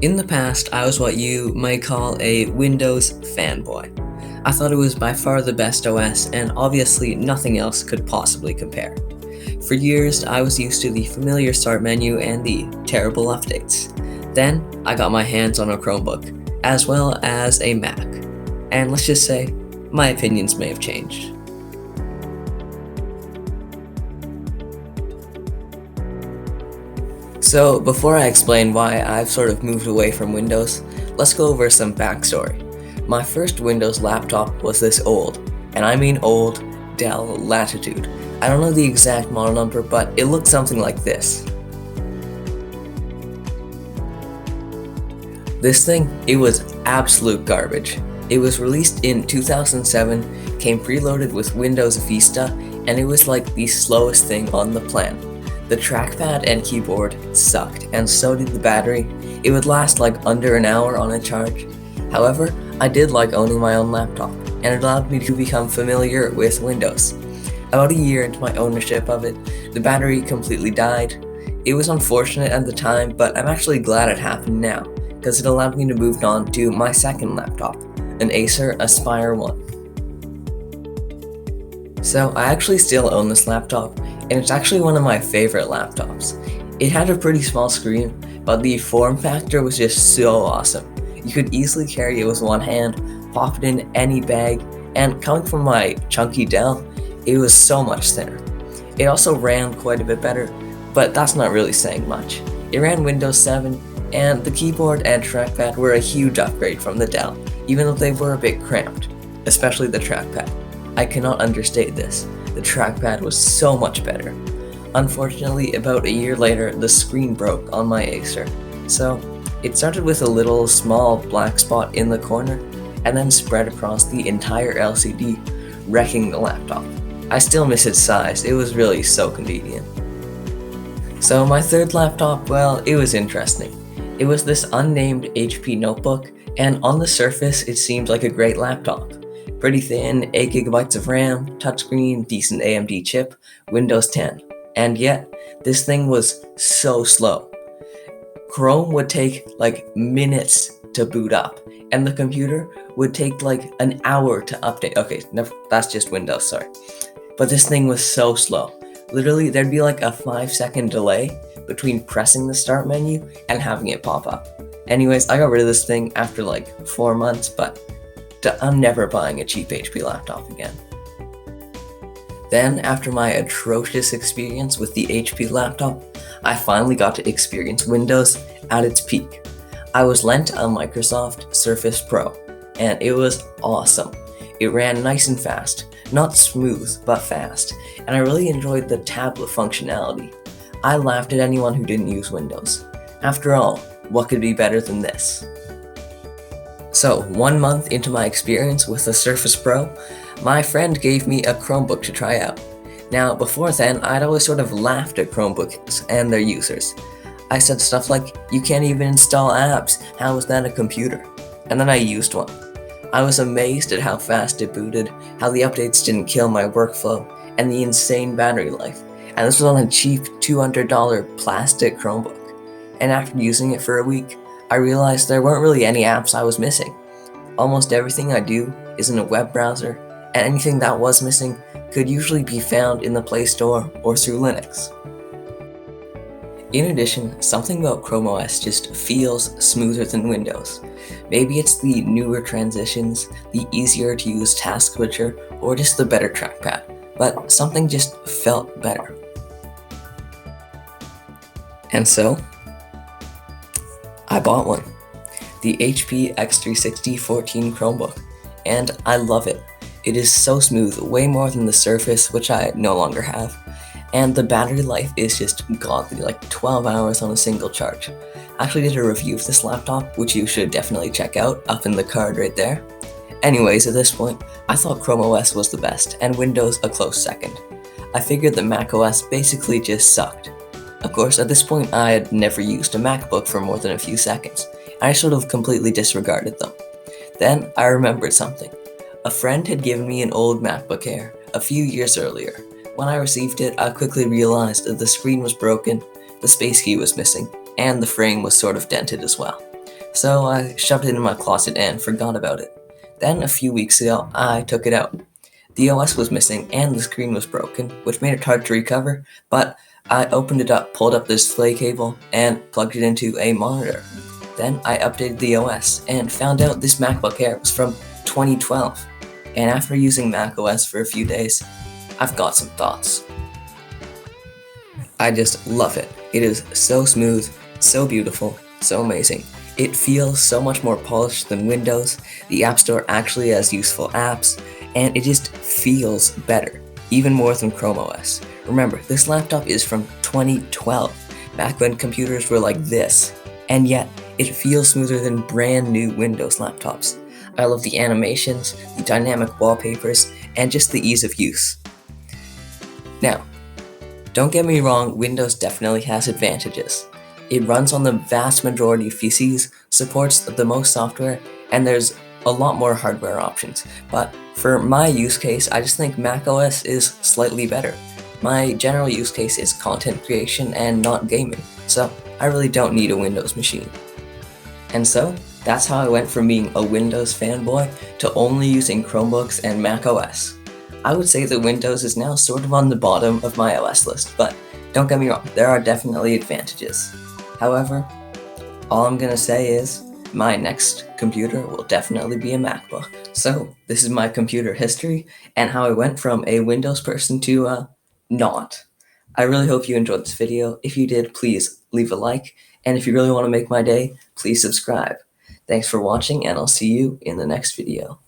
In the past, I was what you might call a Windows fanboy. I thought it was by far the best OS, and obviously nothing else could possibly compare. For years, I was used to the familiar start menu and the terrible updates. Then, I got my hands on a Chromebook, as well as a Mac. And let's just say, my opinions may have changed. So, before I explain why I've sort of moved away from Windows, let's go over some backstory. My first Windows laptop was this old, and I mean old, Dell Latitude. I don't know the exact model number, but it looked something like this. This thing, it was absolute garbage. It was released in 2007, came preloaded with Windows Vista, and it was like the slowest thing on the planet. The trackpad and keyboard sucked, and so did the battery. It would last like under an hour on a charge. However, I did like owning my own laptop, and it allowed me to become familiar with Windows. About a year into my ownership of it, the battery completely died. It was unfortunate at the time, but I'm actually glad it happened now, because it allowed me to move on to my second laptop, an Acer Aspire 1. So I actually still own this laptop, and it's actually one of my favorite laptops. It had a pretty small screen, but the form factor was just so awesome. You could easily carry it with one hand, pop it in any bag, and coming from my chunky Dell, it was so much thinner. It also ran quite a bit better, but that's not really saying much. It ran Windows 7, and the keyboard and trackpad were a huge upgrade from the Dell, even though they were a bit cramped, especially the trackpad. I cannot understate this. The trackpad was so much better. Unfortunately, about a year later, the screen broke on my Acer. So, it started with a little small black spot in the corner, and then spread across the entire LCD, wrecking the laptop. I still miss its size, it was really so convenient. So my third laptop, well, it was interesting. It was this unnamed HP notebook, and on the surface, it seemed like a great laptop. Pretty thin, 8GB of RAM, touchscreen, decent AMD chip, Windows 10. And yet, this thing was so slow. Chrome would take like minutes to boot up, and the computer would take like an hour to update. Okay, that's just Windows, sorry. But this thing was so slow. Literally, there'd be like a 5-second delay between pressing the start menu and having it pop up. Anyways, I got rid of this thing after like 4 months, but I'm never buying a cheap HP laptop again. Then, after my atrocious experience with the HP laptop, I finally got to experience Windows at its peak. I was lent a Microsoft Surface Pro, and it was awesome. It ran nice and fast, not smooth, but fast, and I really enjoyed the tablet functionality. I laughed at anyone who didn't use Windows. After all, what could be better than this? So, 1 month into my experience with the Surface Pro, my friend gave me a Chromebook to try out. Now, before then, I'd always sort of laughed at Chromebooks and their users. I said stuff like, "You can't even install apps, how is that a computer?" And then I used one. I was amazed at how fast it booted, how the updates didn't kill my workflow, and the insane battery life. And this was on a cheap $200 plastic Chromebook. And after using it for a week, I realized there weren't really any apps I was missing. Almost everything I do is in a web browser, and anything that was missing could usually be found in the Play Store or through Linux. In addition, something about Chrome OS just feels smoother than Windows. Maybe it's the newer transitions, the easier to use task switcher, or just the better trackpad, but something just felt better. And so, I bought one, the HP X360 14 Chromebook, and I love it. It is so smooth, way more than the Surface, which I no longer have, and the battery life is just godly, like 12 hours on a single charge. I actually did a review of this laptop, which you should definitely check out, up in the card right there. Anyways, at this point, I thought Chrome OS was the best, and Windows a close second. I figured that Mac OS basically just sucked. Of course, at this point, I had never used a MacBook for more than a few seconds. I sort of completely disregarded them. Then, I remembered something. A friend had given me an old MacBook Air a few years earlier. When I received it, I quickly realized that the screen was broken, the space key was missing, and the frame was sort of dented as well. so I shoved it in my closet and forgot about it. Then a few weeks ago, I took it out. The OS was missing and the screen was broken, which made it hard to recover, but I opened it up, pulled up the display cable, and plugged it into a monitor. Then I updated the OS and found out this MacBook Air was from 2012. And after using macOS for a few days, I've got some thoughts. I just love it. It is so smooth, so beautiful, so amazing. It feels so much more polished than Windows. The App Store actually has useful apps, and it just feels better, even more than Chrome OS. Remember, this laptop is from 2012, back when computers were like this, and yet it feels smoother than brand new Windows laptops. I love the animations, the dynamic wallpapers, and just the ease of use. Now, don't get me wrong, Windows definitely has advantages. It runs on the vast majority of PCs, supports the most software, and there's a lot more hardware options. But for my use case, I just think macOS is slightly better. My general use case is content creation and not gaming, so I really don't need a Windows machine. And so, that's how I went from being a Windows fanboy to only using Chromebooks and macOS. I would say that Windows is now sort of on the bottom of my OS list, but don't get me wrong, there are definitely advantages. However, all I'm gonna say is my next computer will definitely be a MacBook. So, this is my computer history and how I went from a Windows person to not. I really hope you enjoyed this video. If you did, please leave a like, and if you really want to make my day, please subscribe. Thanks for watching, and I'll see you in the next video.